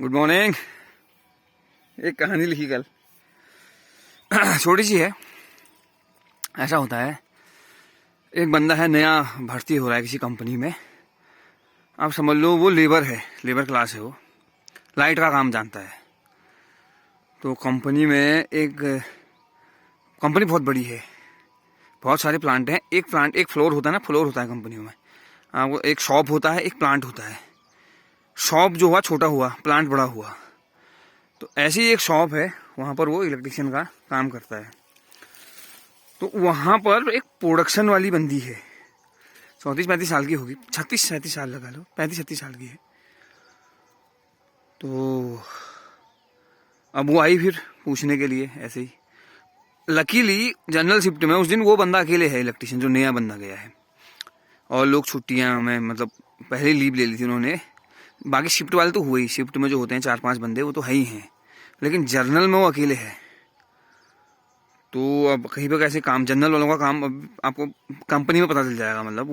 Good morning. एक कहानी लिखी कल, छोटी सी है। ऐसा होता है, एक बंदा है, नया भर्ती हो रहा है किसी कंपनी में। आप समझ लो वो लेबर है, लेबर क्लास है, वो लाइट का काम जानता है। तो कंपनी में कंपनी बहुत बड़ी है, बहुत सारे प्लांट हैं। एक फ्लोर होता है ना, फ्लोर होता है कंपनियों में। वो एक शॉप होता है, एक प्लांट होता है। शॉप जो हुआ छोटा हुआ, प्लांट बड़ा हुआ। तो ऐसी एक शॉप है, वहाँ पर वो इलेक्ट्रिशियन का काम करता है। तो वहाँ पर एक प्रोडक्शन वाली बंदी है, 34-35 साल की होगी, 36-37 साल लगा लो, 35-36 साल की है। तो अब वो आई फिर पूछने के लिए ऐसे ही। लकीली जनरल शिफ्ट में उस दिन वो बंदा अकेले है, इलेक्ट्रिशियन जो नया बंदा गया है। और लोग छुट्टियाँ में मतलब पहले लीव ले ली थी उन्होंने। बाकी शिफ्ट वाले तो हुए ही, शिफ्ट में जो होते हैं 4-5 बंदे वो तो है ही हैं, लेकिन जर्नल में वो अकेले है। तो अब कहीं पर कैसे काम, जनरल वालों का काम अब आपको कंपनी में पता चल जाएगा। मतलब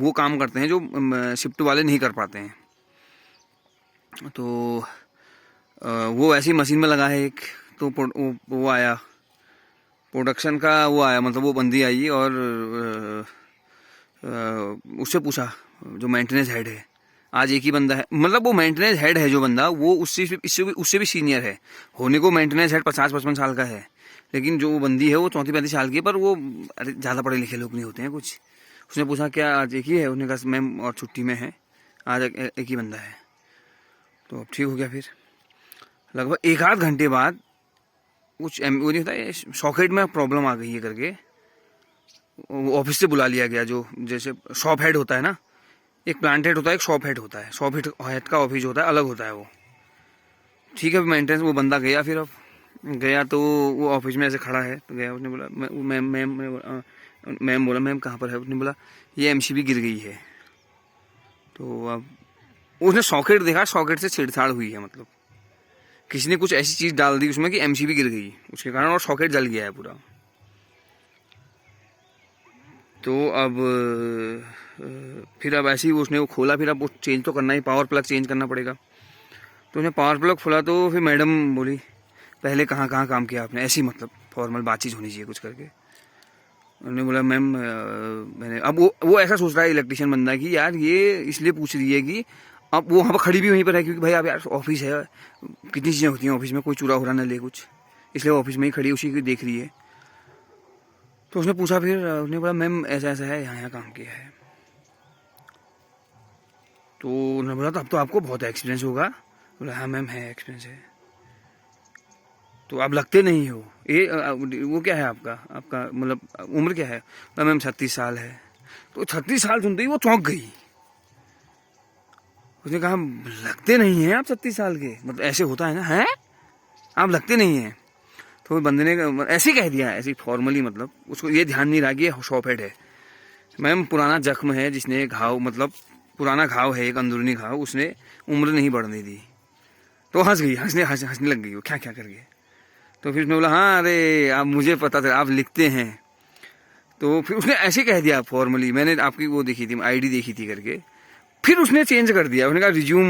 वो काम करते हैं जो शिफ्ट वाले नहीं कर पाते हैं। तो वो ऐसी मशीन में लगा है एक। तो वो आया प्रोडक्शन का, वो आया मतलब वो बंदी आई और उससे पूछा, जो मेंटेनेंस हेड है, आज एक ही बंदा है, मतलब वो मेंटेनेंस हेड है जो बंदा, वो उससे भी सीनियर है। होने को मेंटेनेंस हेड 50-55 साल का है, लेकिन जो बंदी है वो 34-35 साल की है। पर वो ज़्यादा पढ़े लिखे लोग नहीं होते हैं कुछ। उसने पूछा क्या आज एक ही है? उसने कहा मैम और छुट्टी में है, आज एक ही बंदा है। तो अब ठीक हो गया। फिर लगभग 1-8 घंटे बाद कुछ वो नहीं होता, सॉकेट में प्रॉब्लम आ गई है करके ऑफिस से बुला लिया गया। जो जैसे शॉप हेड होता है ना, एक प्लांट हेड होता है, एक शॉप हेड होता है। शॉप हेड का ऑफिस होता है, अलग होता है वो। ठीक है, मेंटेनेंस वो बंदा गया। फिर अब गया तो वो ऑफिस में ऐसे खड़ा है, तो गया, उसने बोला मैम बोला मैम कहाँ पर है? उसने बोला ये एमसीबी गिर गई है। तो अब उसने सॉकेट देखा, सॉकेट से छेड़छाड़ हुई है, मतलब किसी ने कुछ ऐसी चीज़ डाल दी उसमें कि एमसीबी गिर गई, उसके कारण और सॉकेट जल गया है पूरा। तो अब फिर अब ऐसे ही उसने वो खोला। फिर अब वो चेंज तो करना ही, पावर प्लग चेंज करना पड़ेगा। तो उसने पावर प्लग खोला तो फिर मैडम बोली पहले कहाँ कहाँ काम किया आपने? ऐसी मतलब फॉर्मल बातचीत होनी चाहिए कुछ करके। उन्होंने बोला मैम मैंने, अब वो ऐसा सोच रहा है इलेक्ट्रिशियन बंदा कि यार ये इसलिए पूछ रही है कि अब वो वहाँ पर खड़ी भी वहीं पर है, क्योंकि भाई अब यार ऑफिस है, कितनी चीज़ें होती हैं ऑफिस में, कोई चूरा हो ना ले कुछ, इसलिए ऑफिस में ही खड़ी उसी की देख रही है। तो उसने पूछा, फिर उसने बोला मैम ऐसा ऐसा है, यहाँ यहाँ काम किया है। तो उन्होंने बोला तो अब तो आपको बहुत एक्सपीरियंस होगा। बोला हाँ मैम है, एक्सपीरियंस है। तो आप लगते नहीं हो ये वो क्या है आपका मतलब उम्र क्या है? बोला मैम 36 साल है। तो 36 साल सुनते ही वो चौंक गई। उसने कहा लगते नहीं हैं आप 36 साल के, मतलब ऐसे होता है ना, हैं आप लगते नहीं हैं। तो बंदे ने ऐसे ही कह दिया, ऐसे फॉर्मली, मतलब उसको ये ध्यान नहीं रहा कि ये शॉप हेड है। मैम पुराना जख्म है, जिसने घाव, मतलब पुराना घाव है, एक अंदरूनी घाव, उसने उम्र नहीं बढ़ने दी। तो हंस गई, हंसने लग गई वो, क्या क्या करके। तो फिर उसने बोला हाँ अरे आप, मुझे पता था आप लिखते हैं। तो फिर उसने ऐसे कह दिया फॉर्मली, मैंने आपकी वो देखी थी, आईडी देखी थी करके। फिर उसने चेंज कर दिया, उसने कहा रिज्यूम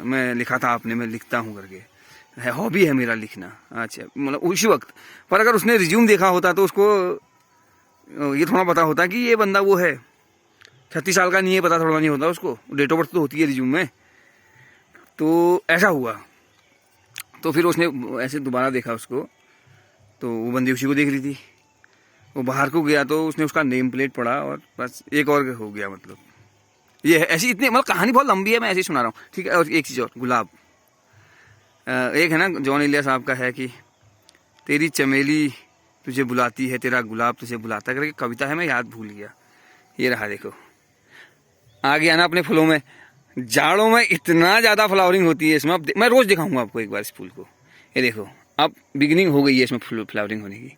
मैं लिखा था आपने, मैं लिखता हूँ करके, है हॉबी है मेरा लिखना। अच्छा, मतलब उसी वक्त। पर अगर उसने रिज्यूम देखा होता तो उसको ये थोड़ा पता होता कि ये बंदा वो है, 36 साल का नहीं है, पता थोड़ा नहीं होता उसको, डेट ऑफ बर्थ तो होती है रिज्यूम में। तो ऐसा हुआ। तो फिर उसने ऐसे दोबारा देखा उसको, तो वो बंदी उसी को देख रही थी। वो बाहर को गया तो उसने उसका नेम प्लेट पढ़ा और बस एक और हो गया। मतलब ये है ऐसी, इतनी मतलब कहानी बहुत लंबी है, मैं ऐसे ही सुना रहा हूँ, ठीक है। और एक चीज़ और, गुलाब, एक है ना जॉन इलिया साहब का है कि तेरी चमेली तुझे बुलाती है, तेरा गुलाब तुझे बुलाता है करके कविता है, मैं याद भूल गया। ये रहा देखो, आ गया ना अपने फूलों में। जाड़ों में इतना ज़्यादा फ्लावरिंग होती है इसमें। अब मैं रोज़ दिखाऊंगा आपको एक बार इस फूल को। ये देखो, अब बिगिनिंग हो गई है इसमें फ्लावरिंग होने की।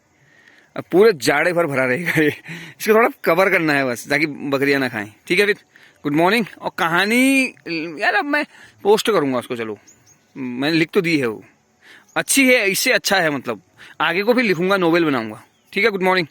अब पूरे जाड़े भर भरा रहेगा ये। इसको थोड़ा कवर करना है बस, ताकि बकरियां ना खाएं। ठीक है, फिर गुड मॉर्निंग। और कहानी यार अब मैं पोस्ट करूंगा उसको, चलो मैंने लिख तो दी है, वो अच्छी है, इससे अच्छा है, मतलब आगे को फिर लिखूंगा, नोवेल बनाऊंगा। ठीक है, गुड मॉर्निंग।